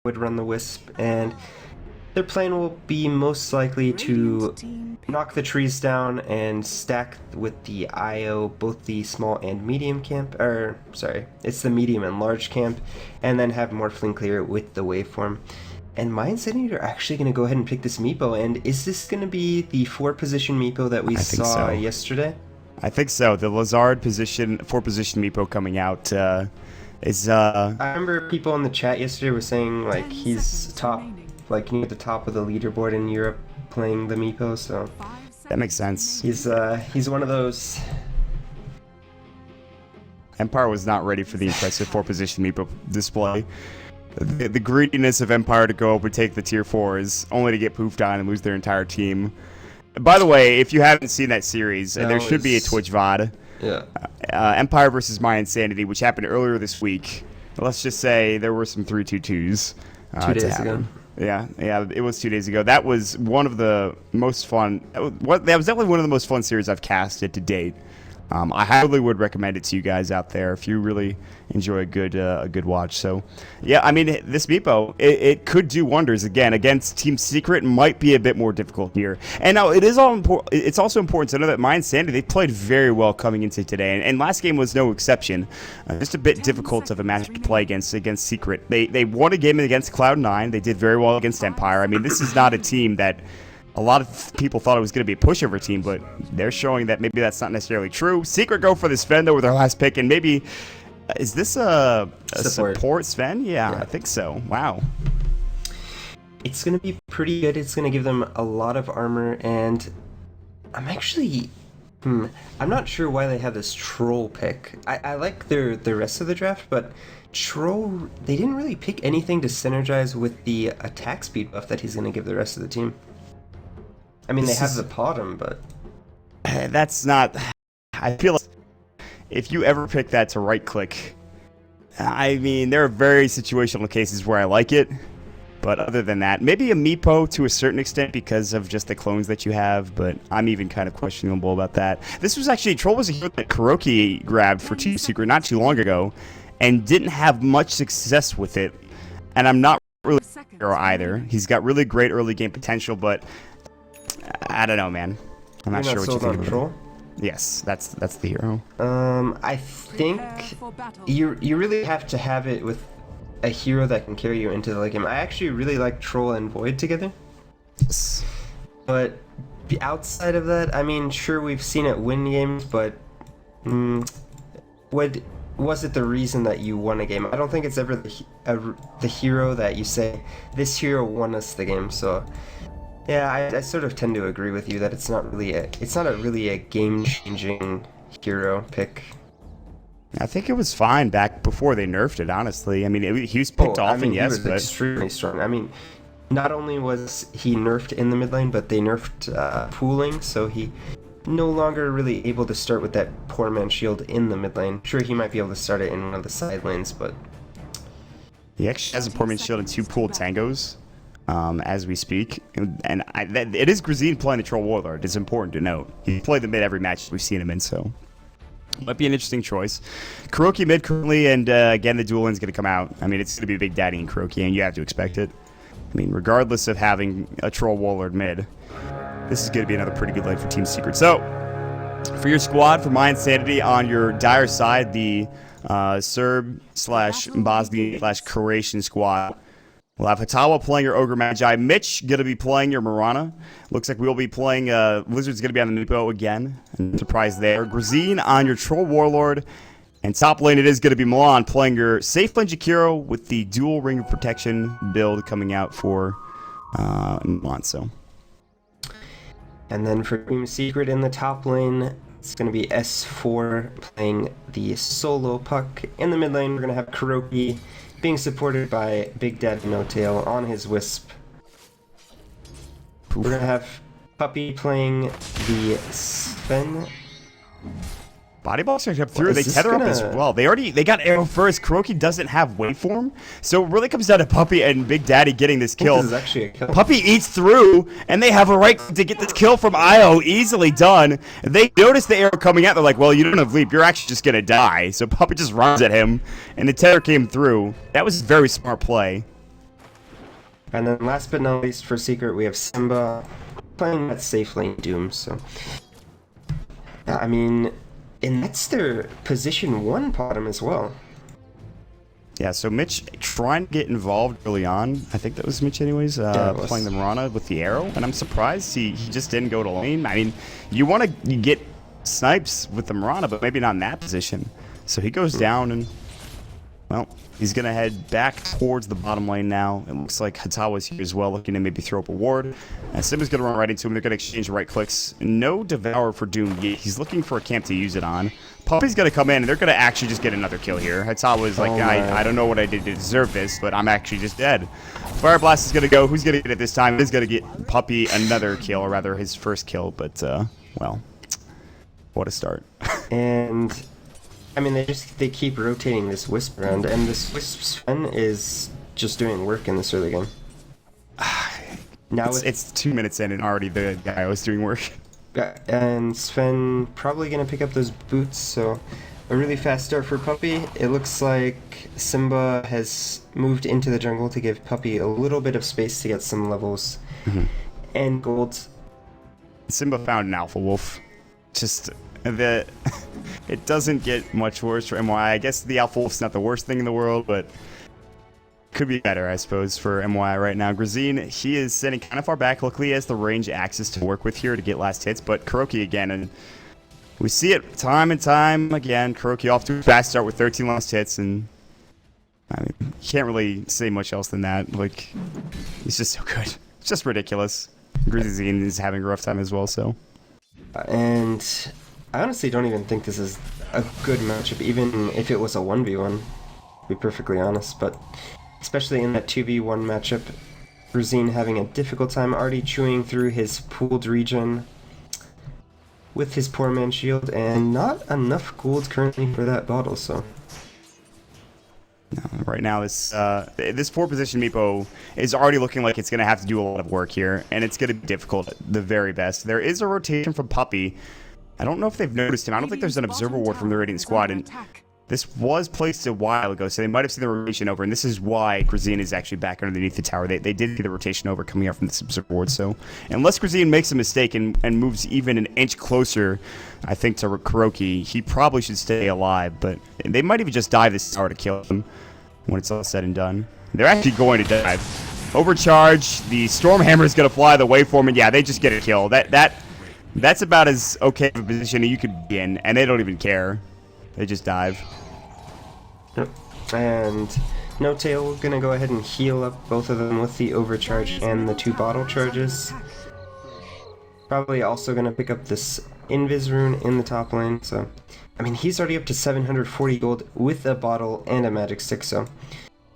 would run the Wisp, and their plan will be most likely to knock the trees down and stack with the IO both the small and medium camp, or sorry, it's the medium and large camp, and then have Morphling clear with the waveform. And mYinsanity are actually going to go ahead and pick this meepo, and is this going to be the 4-position meepo that we saw yesterday? I think so. The Lazard position, 4-position meepo coming out is... I remember people in the chat yesterday were saying, like, he's top, like, near the top of the leaderboard in Europe playing the meepo, so... That makes sense. He's one of those... Empire was not ready for the impressive 4-position meepo display. The greediness of Empire to go up and take the tier 4s, only to get poofed on and lose their entire team. By the way, if you haven't seen that series, there should be a Twitch VOD. Yeah. Empire versus mYinsanity, which happened earlier this week. Let's just say there were some 3-2-2s. 2 days ago. Yeah, it was 2 days ago. That was one of the most fun. That was definitely one of the most fun series I've casted to date. I highly would recommend it to you guys out there if you really enjoy a good watch. So, yeah, I mean, this meepo, it could do wonders. Again, against Team Secret, might be a bit more difficult here. And now it's also important to know that mYinsanity, they played very well coming into today, and last game was no exception. Just a bit difficult of a match to play against Secret. They won a game against Cloud9. They did very well against Empire. I mean, this is not a team that a lot of people thought it was going to be a pushover team, but they're showing that maybe that's not necessarily true. Secret go for the Sven, though, with their last pick, and maybe... is this a support Sven? Yeah, I think so. Wow. It's going to be pretty good. It's going to give them a lot of armor, and I'm actually... I'm not sure why they have this Troll pick. I like the rest of the draft, but Troll, they didn't really pick anything to synergize with the attack speed buff that he's going to give the rest of the team. I mean, they have the Potom, but... That's not... I feel like if you ever pick that to right-click, I mean, there are very situational cases where I like it, but other than that, maybe a meepo to a certain extent because of just the clones that you have, but I'm even kind of questionable about that. This was actually... Troll was a hero that Kuroki grabbed for Team Secret not too long ago, and didn't have much success with it, and I'm not really sure either. He's got really great early game potential, but... I don't know, man. I'm not sure what you think about it. Yes, that's the hero. I think you really have to have it with a hero that can carry you into the late game. I actually really like Troll and Void together. Yes. But outside of that, I mean, sure, we've seen it win games, but was it the reason that you won a game? I don't think it's ever the hero that you say, this hero won us the game, so... Yeah, I sort of tend to agree with you that it's not really a game-changing hero pick. I think it was fine back before they nerfed it, honestly. I mean, he was picked often, yes, but... he was extremely strong. I mean, not only was he nerfed in the mid lane, but they nerfed pooling, so he no longer really able to start with that poor man shield in the mid lane. Sure, he might be able to start it in one of the side lanes, but... He actually has a poor man shield and 2 pooled tangos. As we speak, and it is Grazine playing the Troll Warlord. It's important to note. He played the mid every match we've seen him in, so might be an interesting choice. Kuroki mid currently, and again, the dual lane's going to come out. I mean, it's going to be Big Daddy and Kuroki, and you have to expect it. I mean, regardless of having a Troll Warlord mid, this is going to be another pretty good lane for Team Secret. So, for your squad, for mYinsanity, on your dire side, the Serb/Bosnian/Croatian squad. We'll have Hatawa playing your Ogre Magi. Mitch going to be playing your Mirana. Looks like we'll be playing... Blizzard's going to be on the meepo again. Surprise there. Grazine on your Troll Warlord. And top lane it is going to be Milan playing your Safe Lane Jakiro with the dual Ring of Protection build coming out for Milan. So. And then for Team Secret in the top lane, it's going to be S4 playing the solo puck. In the mid lane, we're going to have Kuroki being supported by Big Daddy No Tail on his Wisp. We're gonna have Puppy playing the Sven. Body blocks are up through. They tether up as well. They got arrow first. Kuroki doesn't have waveform, so it really comes down to Puppy and Big Daddy getting this kill. This is actually a kill. Puppy eats through, and they have a right to get this kill from IO. Easily done. They notice the arrow coming out. They're like, well, you don't have leap. You're actually just gonna die. So Puppy just runs at him, and the tether came through. That was a very smart play. And then last but not least for Secret, we have Simba playing that safe lane Doom, so... I mean, and that's their position 1 bottom as well. Yeah, so Mitch trying to get involved early on. I think that was Mitch anyways, playing the Mirana with the arrow. And I'm surprised he just didn't go to lane. I mean, you want to get snipes with the Mirana, but maybe not in that position. So he goes down and, well, he's going to head back towards the bottom lane now. It looks like Hatawa's here as well, looking to maybe throw up a ward. And Simba's going to run right into him. They're going to exchange right clicks. No Devour for Doom yet. He's looking for a camp to use it on. Puppy's going to come in, and they're going to actually just get another kill here. Hatawa's like, I don't know what I did to deserve this, but I'm actually just dead. Fire Blast is going to go. Who's going to get it this time? He's going to get Puppy another kill, or rather his first kill. But, well, what a start. And... I mean, they keep rotating this Wisp around, and this Wisp Sven is just doing work in this early game. Now it's 2 minutes in, and already the guy was doing work. And Sven probably going to pick up those boots, so a really fast start for Puppy. It looks like Simba has moved into the jungle to give Puppy a little bit of space to get some levels and gold. Simba found an Alpha Wolf. Just... it doesn't get much worse for mYi. I guess the Alpha Wolf's not the worst thing in the world, but could be better, I suppose, for mYi right now. Grazine, he is sitting kind of far back. Luckily, he has the range axis to work with here to get last hits, but Kuroki again, and we see it time and time again. Kuroki off to a fast start with 13 last hits, and I mean, you can't really say much else than that. Like, he's just so good. It's just ridiculous. Grazine is having a rough time as well, so. And... I honestly don't even think this is a good matchup, even if it was a 1v1, to be perfectly honest, but especially in that 2v1 matchup, Grazine having a difficult time already chewing through his pooled regen with his poor man shield, and not enough gold currently for that bottle, so... Right now, this 4-position Meepo is already looking like it's going to have to do a lot of work here, and it's going to be difficult at the very best. There is a rotation from Puppy. I don't know if they've noticed him. I don't think there's an observer ward from the Radiant squad, and this was placed a while ago, so they might have seen the rotation over, and this is why Grazine is actually back underneath the tower. They did see the rotation over coming out from this observer ward, so unless Grazine makes a mistake and moves even an inch closer, I think, to Kuroki, he probably should stay alive, but they might even just dive this tower to kill him when it's all said and done. They're actually going to dive. Overcharge, the Stormhammer is going to fly the way for him, and yeah, they just get a kill. That's about as okay of a position you could be in, and they don't even care. They just dive. Yep. And No Tail gonna go ahead and heal up both of them with the overcharge and the 2 bottle charges. Probably also gonna pick up this Invis rune in the top lane, so... I mean, he's already up to 740 gold with a bottle and a magic stick, so...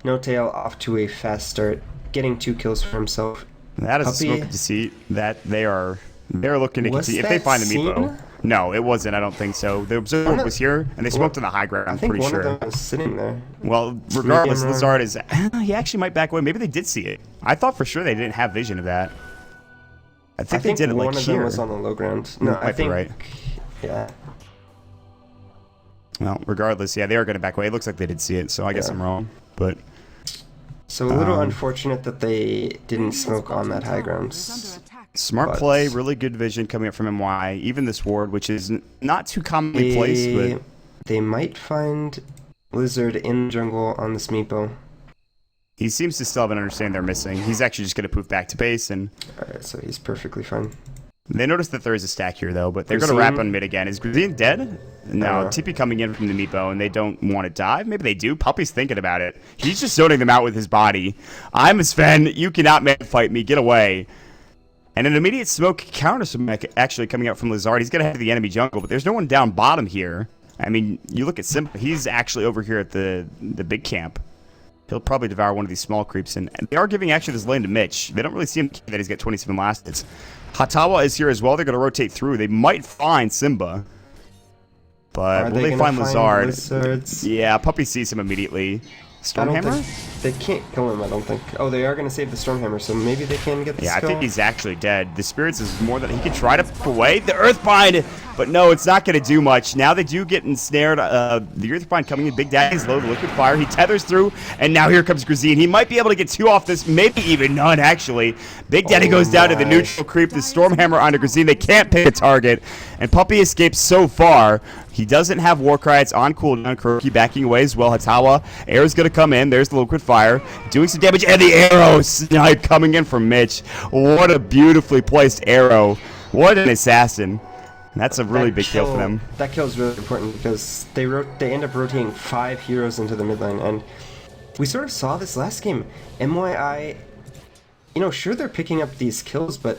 No Tail off to a fast start, getting 2 kills for himself. That is a smoke of deceit that they're looking to concede. If they find the Meepo. No, it wasn't. I don't think so. The observer was here, and they smoked on the high ground, I'm pretty sure. I think one of them was sitting there. Well, regardless, Lazard is... he actually might back away. Maybe they did see it. I thought for sure they didn't have vision of that. I think they did it, like, one of them was on the low ground. No, I think... Right. Yeah. Well, regardless, yeah, they are going to back away. It looks like they did see it, so I guess I'm wrong. But... So a little unfortunate that they didn't smoke on that high ground. Smart play, really good vision coming up from mYi. Even this ward, which is not too commonly placed, but... They might find Lizard in the jungle on this Meepo. He seems to still have an understanding they're missing. He's actually just going to poof back to base, and... Alright, so he's perfectly fine. They noticed that there is a stack here, though, but they're going to wrap on mid again. Is Grazine dead? No, TP coming in from the Meepo, and they don't want to dive? Maybe they do. Puppy's thinking about it. He's just zoning them out with his body. I'm a Sven. You cannot fight me. Get away. And an immediate smoke counter smoke actually coming out from Lazard. He's going to head to the enemy jungle, but there's no one down bottom here. I mean, you look at Simba. He's actually over here at the big camp. He'll probably devour one of these small creeps, and they are giving actually this lane to Mitch. They don't really see him that he's got 27 last hits. Hatawa is here as well. They're going to rotate through. They might find Simba. But will they find Lazard? Lizards? Yeah, Puppy sees him immediately. Stormhammer? They can't kill him, I don't think. Oh, they are going to save the Stormhammer, so maybe they can get the Yeah, skill. I think he's actually dead. The Spirits is more than... He can try to put away the Earthbind, but no, it's not going to do much. Now they do get ensnared. The Earthbind coming in. Big Daddy's low to Liquid Fire. He tethers through, and now here comes Grazine. He might be able to get 2 off this, maybe even none, actually. Big Daddy goes down to the neutral creep. The Stormhammer onto Grazine. They can't pick a target, and Puppey escapes so far. He doesn't have Warcry. It's on cooldown. Kuroki backing away as well. Hatawa. Arrow's going to come in. There's the Liquid Fire. Doing some damage. And the arrow snipe coming in from Mitch. What a beautifully placed arrow. What an assassin. That's a really big kill for them. That kill is really important because they end up rotating 5 heroes into the mid lane. And we sort of saw this last game. mYi, you know, sure they're picking up these kills, but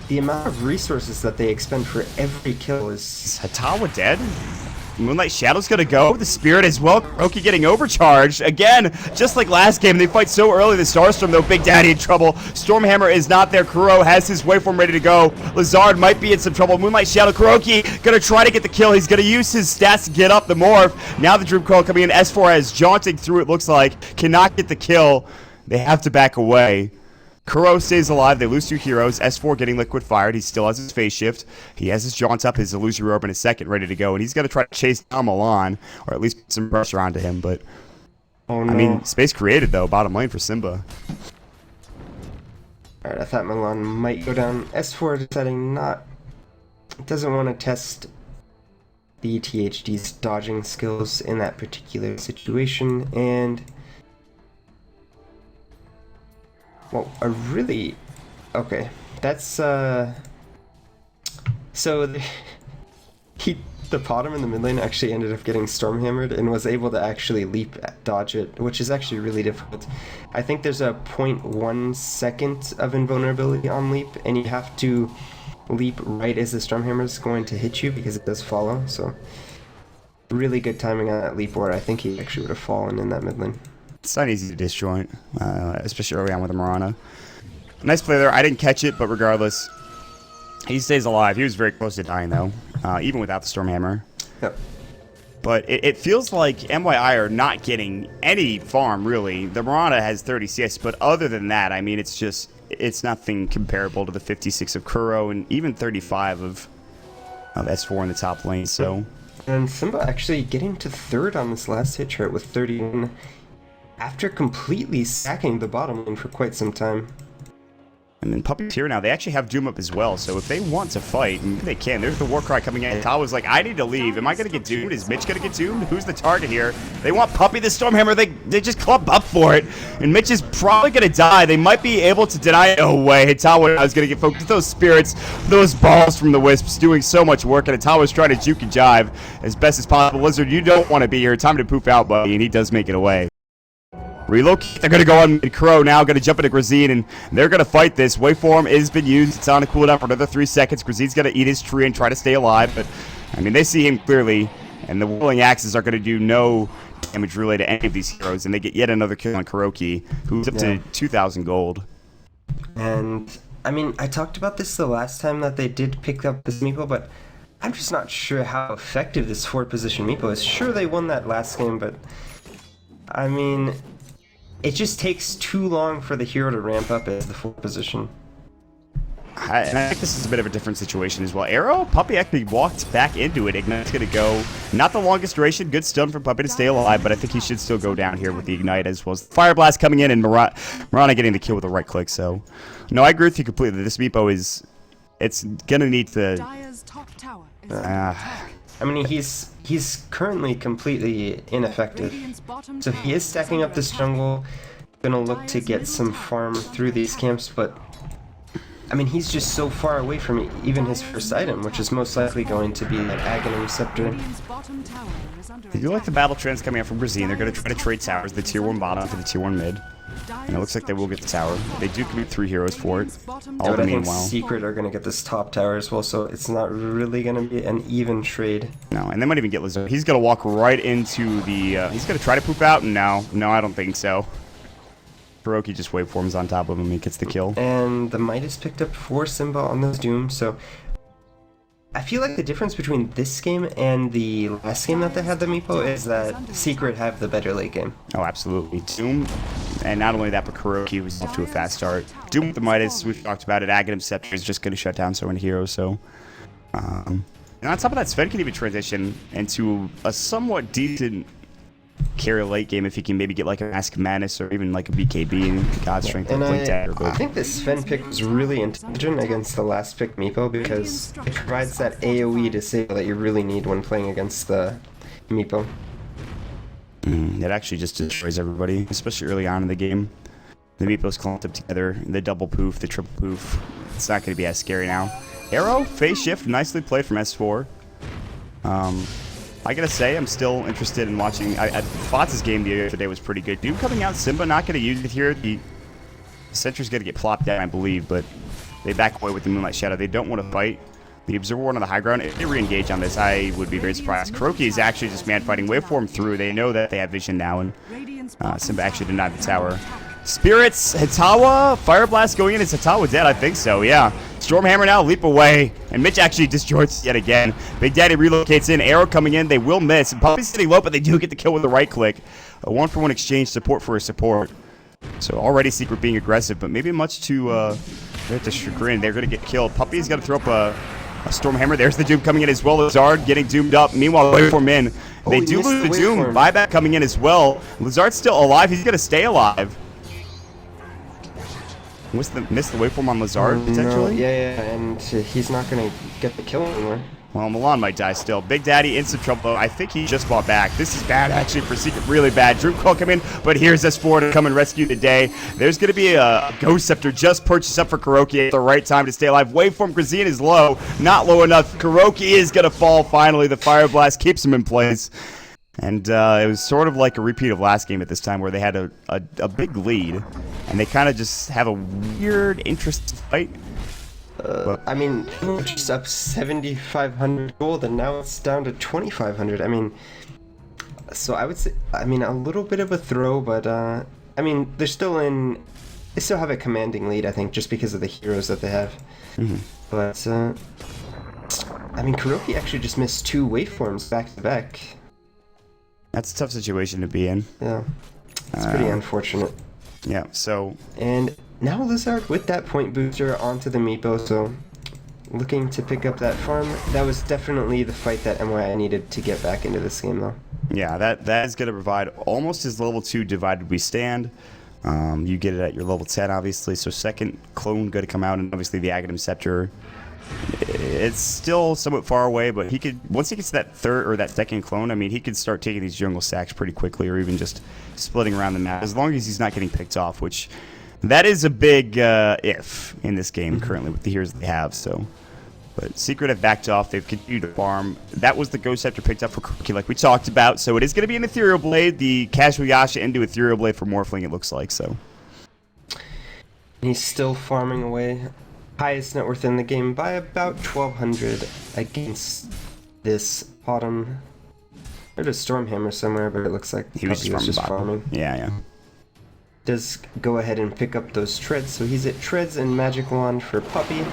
the amount of resources that they expend for every kill is... Is Hatawa dead? Moonlight Shadow's gonna go. The Spirit as well. Kuroki getting overcharged. Again, just like last game, they fight so early. The Starstorm, though, Big Daddy in trouble. Stormhammer is not there. Kuro has his waveform ready to go. Lazard might be in some trouble. Moonlight Shadow, Kuroki gonna try to get the kill. He's gonna use his stats to get up the morph. Now the Droop Coil coming in. S4 as jaunting through, it looks like. Cannot get the kill. They have to back away. Kuro stays alive. They lose 2 heroes. S4 getting Liquid Fired. He still has his phase shift. He has his jaunt up, his illusory orb in a second, ready to go. And he's going to try to chase down Milan, or at least put some pressure onto him. But, Oh no. I mean, space created, though, bottom lane for Simba. Alright, I thought Milan might go down. S4 deciding doesn't want to test the THD's dodging skills in that particular situation, and... Well, okay, that's, so, the bottom in the mid lane actually ended up getting Stormhammered and was able to actually dodge it, which is actually really difficult. I think there's a 0.1 second of invulnerability on leap, and you have to leap right as the Stormhammer is going to hit you because it does follow, so really good timing on that leap, or I think he actually would have fallen in that mid lane. It's not easy to disjoint, especially early on with the Mirana. Nice play there. I didn't catch it, but regardless, he stays alive. He was very close to dying, though, even without the Stormhammer. Yep. But it feels like mYi are not getting any farm, really. The Mirana has 30 CS, but other than that, I mean, it's nothing comparable to the 56 of Kuro and even 35 of S4 in the top lane, so... And Simba actually getting to 3rd on this last hit chart with 31. After completely sacking the bottom lane for quite some time. And then Puppey's here now. They actually have Doom up as well, so if they want to fight, maybe they can. There's the Warcry coming in. Tawa's like, I need to leave. Am I going to get doomed? Is Mitch going to get doomed? Who's the target here? They want Puppey, the Stormhammer. They just club up for it. And Mitch is probably going to die. They might be able to deny it. No way. Hitawa is going to get focused. Those spirits, those balls from the Wisps doing so much work, and Hitawa's trying to juke and jive as best as possible. Lizard, you don't want to be here. Time to poof out, buddy, and he does make it away. Relocate. They're going to go on Crow now. Going to jump into Grazine, and they're going to fight this. Waveform has been used. It's on a cooldown for another 3 seconds. Grazine's going to eat his tree and try to stay alive, but, I mean, they see him clearly, and the Whirling Axes are going to do no damage related to any of these heroes, and they get yet another kill on Kuroki, who's up to 2,000 gold. And, I mean, I talked about this the last time that they did pick up this Meepo, but I'm just not sure how effective this 4th position Meepo is. Sure, they won that last game, but, I mean... It just takes too long for the hero to ramp up as the 4th position. And I think this is a bit of a different situation as well. Arrow, Puppey actually walked back into it. Ignite's going to go. Not the longest duration. Good stun from Puppey to stay alive, but I think he should still go down here with the Ignite as well as the Fire Blast coming in and Mirana getting the kill with a right click. So, no, I agree with you completely. This Meepo is... It's going to need to... I mean, he's currently completely ineffective. So he is stacking up this jungle, gonna look to get some farm through these camps, but I mean, he's just so far away from even his first item, which is most likely going to be that Aghanim Scepter. I do like the battle trends coming out from Grazine. They're going to try to trade towers, the tier 1 bottom for the tier 1 mid. And it looks like they will get the tower. They do commit 3 heroes for it. All the meanwhile. Secret are going to get this top tower as well, so it's not really going to be an even trade. No, and they might even get Lizard. He's going to walk right into the... he's going to try to poop out, and no, I don't think so. Kuroki just waveforms on top of him and gets the kill. And the Midas picked up 4 Simba on those Dooms, so I feel like the difference between this game and the last game that they had the Meepo is that Secret have the better late game. Oh, absolutely. Doom, and not only that, but Kuroki was off to a fast start. Doom with the Midas, we've talked about it. Aghanim Scepter is just going to shut down so many heroes, so... and on top of that, Sven can even transition into a somewhat decent carry late game if he can maybe get like a Mask of Madness or even like a BKB and God Strength and Blink Dagger. I think this Sven pick was really intelligent against the last pick Meepo because it provides that AoE disable that you really need when playing against the Meepo. It actually just destroys everybody, especially early on in the game. The Meepos clumped up together, the double poof, the triple poof. It's not going to be as scary now. Arrow, phase shift, nicely played from S4. I gotta say, I'm still interested in watching. Fotz's game the other day was pretty good. Doom coming out, Simba not gonna use it here. The Sentry's gonna get plopped down, I believe, but they back away with the Moonlight Shadow. They don't want to fight. The Observer Ward on the high ground, if they re-engage on this, I would be very surprised. Kuroki is actually just man-fighting waveform through. They know that they have vision now, and Simba actually denied the tower. Spirits, Hitawa, Fire Blast going in. Is Hitawa dead? I think so, yeah. Stormhammer now, leap away. And Mitch actually destroys yet again. Big Daddy relocates in. Arrow coming in. They will miss. And Puppy's sitting low, but they do get the kill with the right click. A 1-for-1 exchange, support for a support. So already Secret being aggressive, but maybe much to chagrin. They're going to get killed. Puppy's got to throw up a Stormhammer. There's the Doom coming in as well. Lazard getting doomed up. Meanwhile, waveform in. They do lose the Doom. Buyback coming in as well. Lazard's still alive. He's going to stay alive. Missed the waveform on Lazard, potentially? No, yeah, and he's not going to get the kill anymore. Well, Milan might die still. Big Daddy in some trouble. I think he just bought back. This is bad, actually, for Secret. Really bad. Drew Call come in, but here's S4 to come and rescue the day. There's going to be a Ghost Scepter just purchased up for Kuroki at the right time to stay alive. Waveform Grazine is low. Not low enough. Kuroki is going to fall, finally. The Fire Blast keeps him in place. And it was sort of like a repeat of last game at this time where they had a big lead. And they kind of just have a weird, interesting fight. I mean, just up 7,500 gold, and now it's down to 2,500. I mean, so I would say, I mean, a little bit of a throw, but I mean, they still have a commanding lead, I think, just because of the heroes that they have. But I mean, Kuroki actually just missed 2 waveforms back to back. That's a tough situation to be in. Yeah, it's pretty unfortunate. Yeah, so... And now Lizard with that point booster onto the Meepo, so looking to pick up that farm. That was definitely the fight that mYi needed to get back into this game, though. Yeah, that is going to provide almost as level 2 Divided We Stand. You get it at your level 10, obviously, so second clone going to come out, and obviously the Aghanim Scepter. It's still somewhat far away, but he could, once he gets to that third or that second clone, I mean, he could start taking these jungle stacks pretty quickly, or even just splitting around the map, as long as he's not getting picked off, which that is a big if in this game currently with the heroes they have. So, but Secret have backed off. They've continued to farm. That was the Ghost Scepter picked up for Kuroki, like we talked about. So it is going to be an Ethereal Blade, the Casual Yasha into Ethereal Blade for Morphling, it looks like. So he's still farming away. Highest net worth in the game by about 1,200 against this bottom. There's a Stormhammer somewhere, but it looks like he was just farming. Yeah. Does go ahead and pick up those treads, so he's at treads and magic wand for Puppy.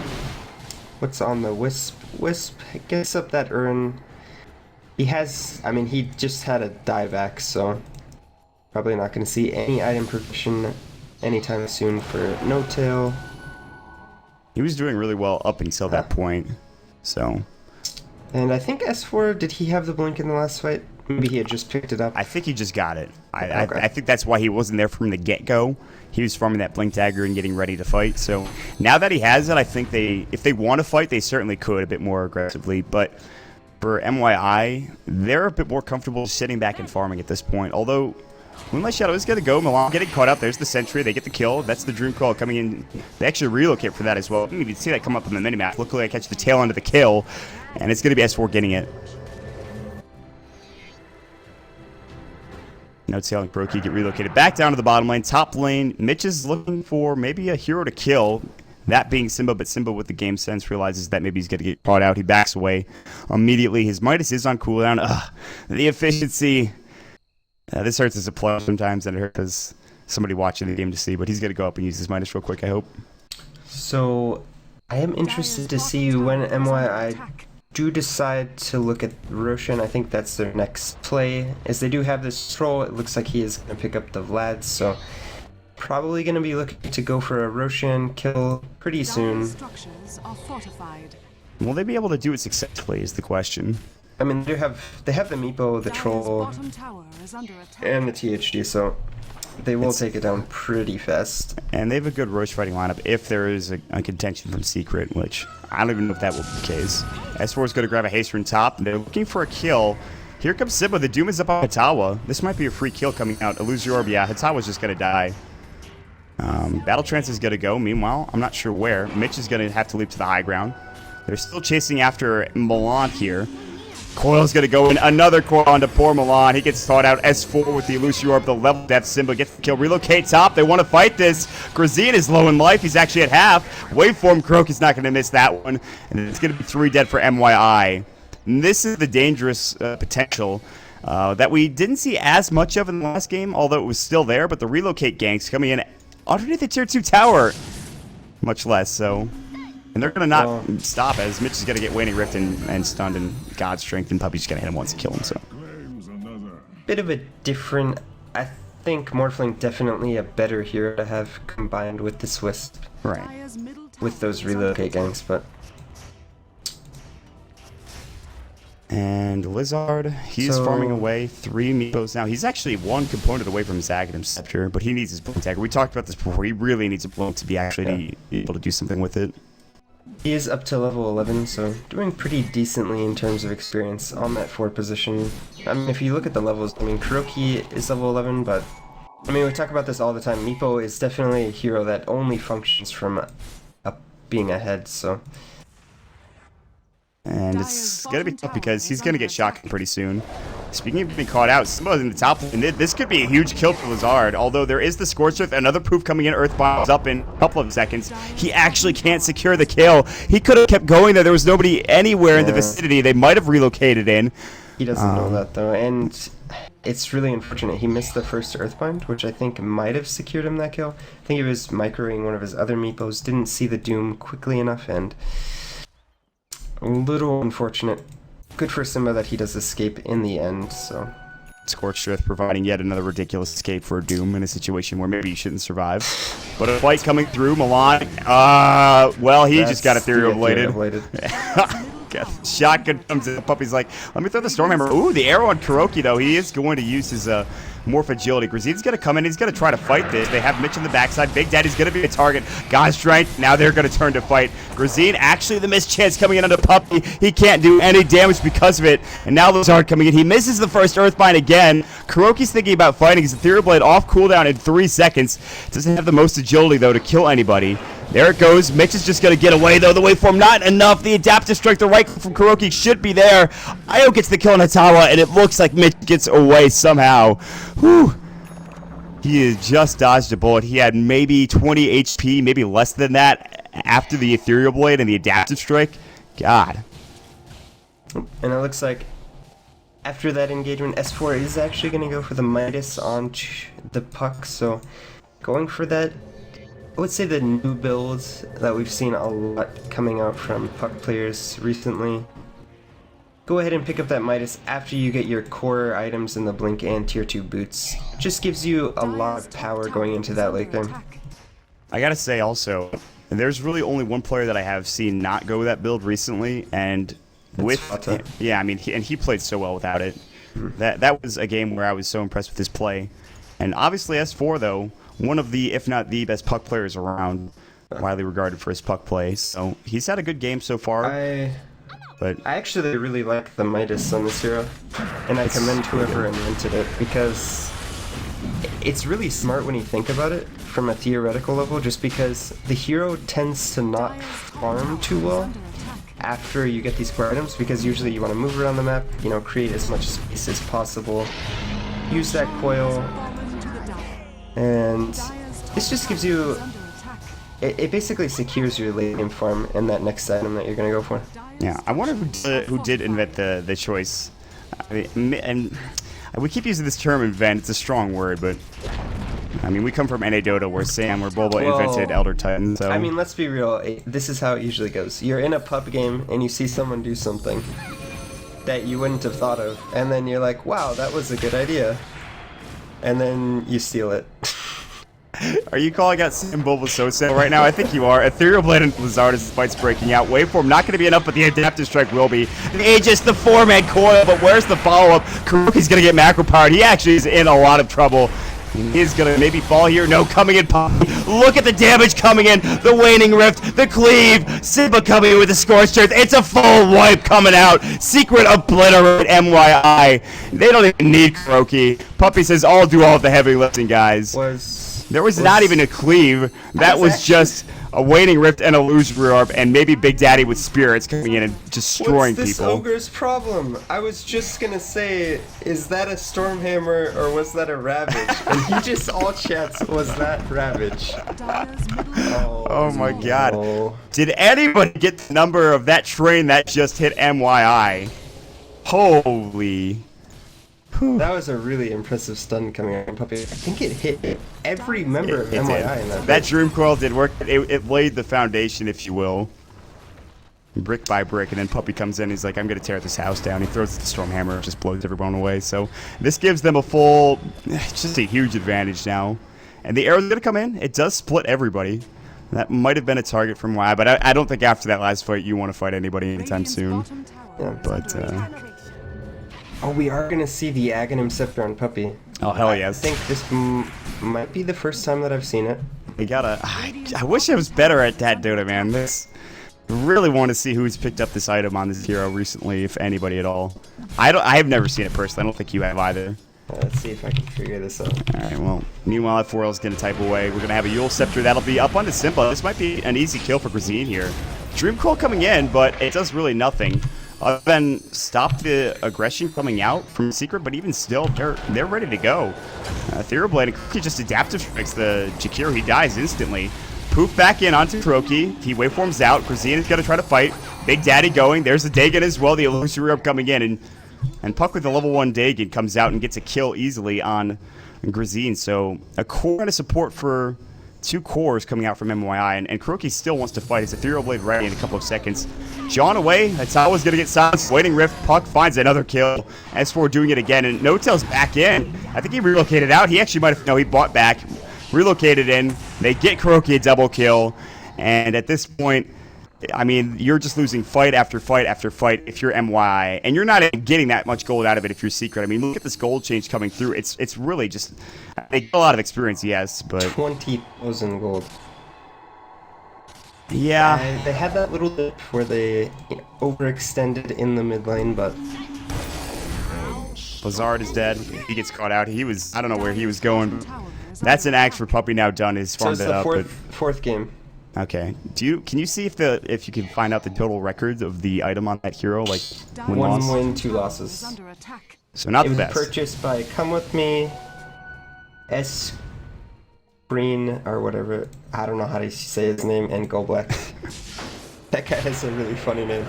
What's on the Wisp? Wisp gets up that urn. He has, I mean, he just had a dieback, so probably not going to see any item progression anytime soon for No Tail. He was doing really well up until that point, so. And I think S4, did he have the blink in the last fight? Maybe he had just picked it up. I think he just got it. Okay. I think that's why he wasn't there from the get-go. He was farming that blink dagger and getting ready to fight. So now that he has it, I think if they want to fight, they certainly could a bit more aggressively. But for mYi, they're a bit more comfortable sitting back and farming at this point. Although Moonlight Shadow is going to go. Milan getting caught up. There's the Sentry. They get the kill. That's the Dream Call coming in. They actually relocate for that as well. You can see that come up on the minimap. Luckily, I catch the tail end of the kill, and it's going to be S4 getting it. No Tail and Kuroki get relocated back down to the bottom lane. Top lane, Mitch is looking for maybe a hero to kill. That being Simba, but Simba with the game sense realizes that maybe he's going to get caught out. He backs away immediately. His Midas is on cooldown. The efficiency. This hurts as a player sometimes, and it hurts as somebody watching the game to see, but he's going to go up and use his Midas real quick, I hope. So, I am interested to see when mYi do decide to look at Roshan, I think that's their next play. As they do have this troll, it looks like he is going to pick up the Vlad, so probably going to be looking to go for a Roshan kill pretty soon. Will they be able to do it successfully is the question. I mean, they have the Meepo, the troll, and the THD, so they will take it down pretty fast. And they have a good Roche fighting lineup if there is a contention from Secret, which I don't even know if that will be the case. S4 is going to grab a haste from top, and they're looking for a kill. Here comes Simba. The Doom is up on Hatawa. This might be a free kill coming out. Illusion Orb, yeah, Hatawa's just going to die. Battle Trance is going to go. Meanwhile, I'm not sure where. Mitch is going to have to leap to the high ground. They're still chasing after Milan here. Coil's going to go in. Another coil onto poor Milan. He gets thought out. S4 with the Illusion Orb. The level death. Simba gets the kill. Relocate top. They want to fight this. Grazine is low in life. He's actually at half. Waveform Croak is not going to miss that one. And it's going to be 3 dead for mYi. And this is the dangerous potential that we didn't see as much of in the last game, although it was still there. But the relocate ganks coming in underneath the tier 2 tower. Much less so. And they're going to not stop as Mitch is going to get Waning Rift and stunned, and God's Strength, and Puppy's just going to hit him once and kill him. So, bit of a different, I think Morphling definitely a better hero to have combined with the Wisp. Right. With those relocate gangs, but... And Lizard, he's farming away 3 Meepos now. He's actually 1 component away from his Aghanim Scepter, but he needs his Blink Dagger. We talked about this before. He really needs a Blink to be actually able to do something with it. He is up to level 11, so doing pretty decently in terms of experience on that 4 position. I mean, if you look at the levels, I mean, Kuroki is level 11, but... I mean, we talk about this all the time. Meepo is definitely a hero that only functions from being ahead, so... And it's going to be tough because he's going to get shotgun pretty soon. Speaking of being caught out, Simba's in the top lane. This could be a huge kill for Lazard, although there is the Scorched Earth, another poof coming in, Earthbomb's up in a couple of seconds. He actually can't secure the kill. He could have kept going there. There was nobody anywhere in the vicinity. They might have relocated in. He doesn't know that, though, and it's really unfortunate. He missed the first Earthbind, which I think might have secured him that kill. I think he was microing one of his other Meepos, didn't see the Doom quickly enough, and... a little unfortunate. Good for Simba that he does escape in the end, so... Scorched Earth providing yet another ridiculous escape for Doom in a situation where maybe he shouldn't survive. But a fight coming through, Milan. Well, he just got ethereal bladed. Shotgun comes in, the Puppy's like, let me throw the Stormhammer. Ooh, the arrow on Kuroki, though. He is going to use his Morph Agility. Grazine's going to come in. He's going to try to fight this. They have Mitch on the backside. Big Daddy's going to be a target. God's Strength. Now they're going to turn to fight. Grazine, actually the missed chance coming in onto Puppy. He can't do any damage because of it. And now Lazard coming in. He misses the first Earthbind again. Kuroki's thinking about fighting his Ethereal Blade off cooldown in 3 seconds. Doesn't have the most agility, though, to kill anybody. There it goes. Mitch is just going to get away, though. The waveform, not enough. The Adaptive Strike, the right from Kuroki should be there. Io gets the kill on Hatawa, and it looks like Mitch gets away somehow. Whew. He just dodged a bullet. He had maybe 20 HP, maybe less than that, after the Ethereal Blade and the Adaptive Strike. God. And it looks like after that engagement, S4 is actually going to go for the Midas on the Puck, so going for that, I would say the new builds that we've seen a lot coming out from Puck players recently. Go ahead and pick up that Midas after you get your core items in the Blink and Tier 2 boots. It just gives you a lot of power going into that late game. I gotta say also, there's really only one player that I have seen not go that build recently, and with yeah, I mean, he played so well without it. That was a game where I was so impressed with his play. And obviously S4, though, one of the, if not the best Puck players around, widely regarded for his Puck play. So he's had a good game so far. But I actually really like the Midas on this hero, and I commend whoever invented it, because it's really smart when you think about it from a theoretical level, just because the hero tends to not farm too well after you get these core items, because usually you want to move around the map, you know, create as much space as possible, use that coil, and this just gives you, it basically secures your late game farm and that next item that you're going to go for. Yeah, I wonder who did invent the choice. I mean, and we keep using this term invent, it's a strong word, but I mean, we come from NA Dota where Sam or Boba invented Elder Titan, so... I mean, let's be real. This is how it usually goes. You're in a pub game and you see someone do something that you wouldn't have thought of, and then you're like, wow, that was a good idea. And then you steal it. Are you calling out Sam Boba so right now? I think you are. Ethereal Blade and Blizzard as the fight's breaking out. Waveform not going to be enough, but the Adaptive Strike will be. The Aegis, the 4-man coil, but where's the follow-up? Kuroki's going to get macro powered. He actually is in a lot of trouble. He's going to maybe fall here. No, coming in. Look at the damage coming in. The Waning Rift, the Cleave. Sigma coming in with the Scorched Earth. It's a full wipe coming out. Secret Obliterate mYi. They don't even need Kuroki. Puppy says, I'll do all the heavy lifting, guys. There was not even a Cleave. That was just a Waning Rift and a Illusory Orb, and maybe Big Daddy with Spirits coming in and destroying What's this people. ogre's problem? I was just gonna say, is that a Stormhammer or was that a Ravage? And he just all chats, was that Ravage? Oh my god. Did anybody get the number of that train that just hit mYi? Holy... That was a really impressive stun coming out from Puppy. I think it hit every member of mYi in that. That Dream Coil did work. It laid the foundation, if you will. Brick by brick, and then Puppy comes in, he's like, I'm going to tear this house down. He throws the Stormhammer, just blows everyone away. So this gives them a full, just a huge advantage now. And the arrow's going to come in. It does split everybody. That might have been a target from mYi, but I don't think after that last fight you want to fight anybody anytime soon. Yeah. But, oh, we are going to see the Aghanim Scepter on Puppy. oh, hell yes. I think this might be the first time that I've seen it. We gotta... I wish I was better at that Dota, man. This... Really want to see who's picked up this item on this hero recently, if anybody at all. I have never seen it personally. I don't think you have either. Let's see if I can figure this out. Alright, well, meanwhile, F4L is going to type away. We're going to have a Yule Scepter. That'll be up onto Simba. This might be an easy kill for Grazine here. Dream Coil coming in, but it does really nothing. Other than stop the aggression coming out from Secret, but even still, they're ready to go. Ethereal Blade quickly just adaptive strikes the Jakiro. He dies instantly. Poof back in onto Kuroki. He waveforms out. Grazine is going to try to fight. Big Daddy going. There's the Dagon as well. The Illusory Orb coming in. And Puck with the level 1 Dagon comes out and gets a kill easily on Grazine. So a core and a support for 2 cores coming out from mYi. And Kuroki still wants to fight his Ethereal Blade ready in a couple of seconds. John away. Atawa's going to get silenced. Waning Rift. Puck finds another kill. S4 doing it again. And No-Tail's back in. I think he relocated out. He actually might have... No, he bought back. Relocated in. They get Kuroki a double kill. And at this point, I mean, you're just losing fight after fight after fight if you're mYi. And you're not even getting that much gold out of it if you're Secret. I mean, look at this gold change coming through. It's really just... They get a lot of experience, yes, but... 20,000 gold. Yeah. They had that little dip where they overextended in the mid lane, but... Blizzard is dead. He gets caught out. He was... I don't know where he was going. That's an axe for Puppy now done. He's farmed it up. So it's the fourth game. Okay. Can you see if you can find out the total records of the item on that hero, like win 1 loss? win, 2 losses. So not It the was best. purchased by Come With Me, S Green or whatever. I don't know how to say his name, and Go Black. That guy has a really funny name.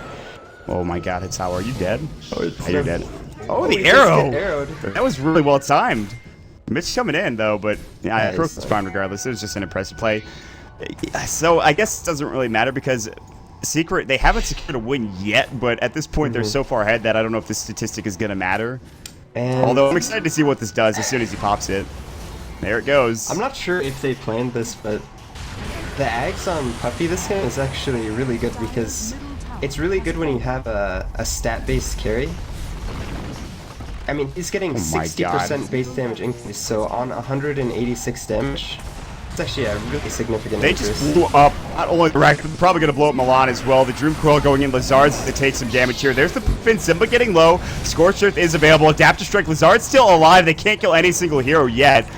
Oh my God, Hitawa, are you dead? Oh, it's You're dead. Oh, he the just arrow! get arrowed. That was really well timed. Mitch coming in though, but yeah, Yeah, Pro's fine regardless. It was just an impressive play. So I guess it doesn't really matter because Secret, they haven't secured a win yet, but at this point they're so far ahead that I don't know if this statistic is going to matter. And Although I'm excited to see what this does as soon as he pops it. There it goes. I'm not sure if they planned this, but the Ags on Puppy this game is actually really good because it's really good when you have a stat-based carry. I mean, he's getting 60% base damage increase, so on 186 damage, it's actually a really significant increase. Just blew up not only the rack, they're probably going to blow up Milan as well. The Dream Coil going in, Lazard's to take some damage here. There's the Fin Simba getting low. Scorched Earth is available. Adaptive Strike, Lazard's still alive. They can't kill any single hero yet.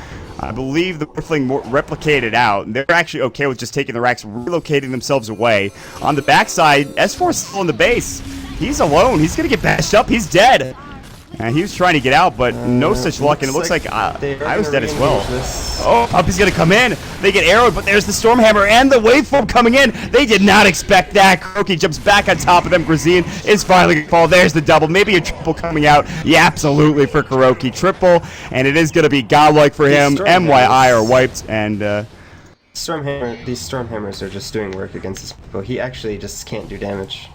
I believe the Earthling replicated out. They're actually okay with just taking the racks, relocating themselves away. On the backside, S4's still in the base. He's alone. He's going to get bashed up. He's dead. And he was trying to get out, but no such luck, and it looks like I was dead as well. Oh, Puppy's gonna come in. They get arrowed, but there's the Stormhammer and the Waveform coming in. They did not expect that. Kuroky jumps back on top of them. Grazine is finally gonna fall. There's the double. Maybe a triple coming out. Yeah, absolutely for Kuroky. Triple, and it is gonna be godlike for him. mYi are wiped, and these Stormhammers are just doing work against this people. He actually just can't do damage.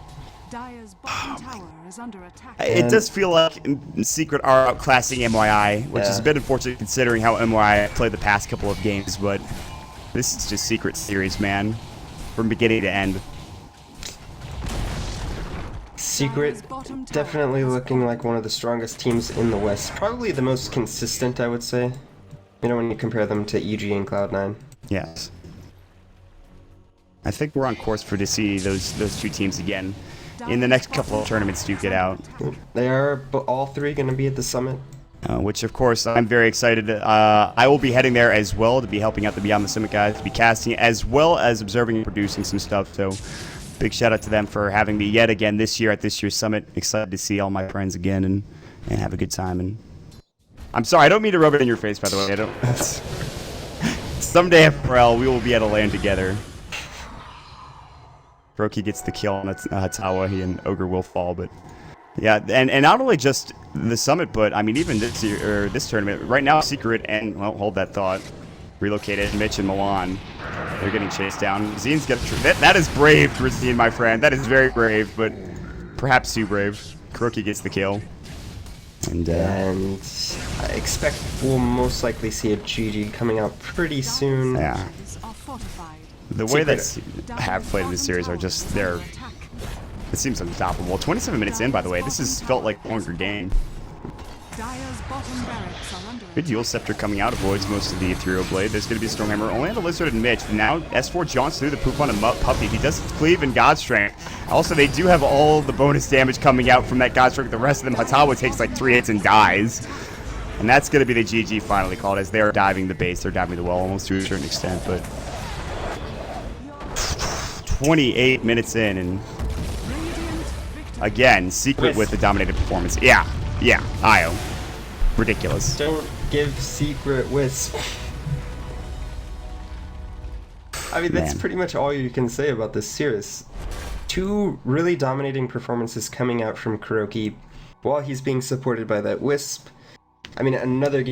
Dire's bottom tower is under attack. it does feel like Secret are outclassing mYi, which is a bit unfortunate considering how mYi played the past couple of games, but this is just Secret series, man, from beginning to end. Secret definitely looking like one of the strongest teams in the West. Probably the most consistent, I would say. You know, when you compare them to EG and Cloud9. Yes. I think we're on course to see those two teams again in the next couple of tournaments to get out. They are all three going to be at the summit. Which, of course, I'm very excited. I will be heading there as well to be helping out the Beyond the Summit guys, to be casting, as well as observing and producing some stuff. So, big shout out to them for having me yet again this year at this year's summit. Excited to see all my friends again and have a good time. And I'm sorry, I don't mean to rub it in your face, by the way. I don't. Someday at Pharrell, we will be at a LAN together. Kuroky gets the kill on Hatawa, he and Ogre will fall, but yeah, and not only just the summit, but I mean even this year, or this tournament right now, Secret and well, hold that thought, relocated Mitch and Milan, they're getting chased down. Zine's got that is brave, Zine, my friend. That is very brave, but perhaps too brave. Kuroky gets the kill, and I expect we'll most likely see a GG coming out pretty soon. Yeah. The way that have played in this series are just, it seems unstoppable. 27 minutes in, by the way. This has felt like a longer game. Good dual scepter coming out, avoids most of the ethereal blade. There's going to be a Stormhammer, only on the Lizard and Mitch. Now S4 jaunts through the poop on a Puppy. He does cleave and God Strength. Also, they do have all the bonus damage coming out from that God Strength. The rest of them, Hatawa takes like 3 hits and dies. And that's going to be the GG finally called, as they are diving the base. They're diving the well almost to a certain extent, but 28 minutes in, and again, Secret with the dominated performance. Yeah, IO. Ridiculous. Don't give Secret Wisp. I mean, that's pretty much all you can say about this series. 2 really dominating performances coming out from Kuroky while he's being supported by that Wisp. I mean, another game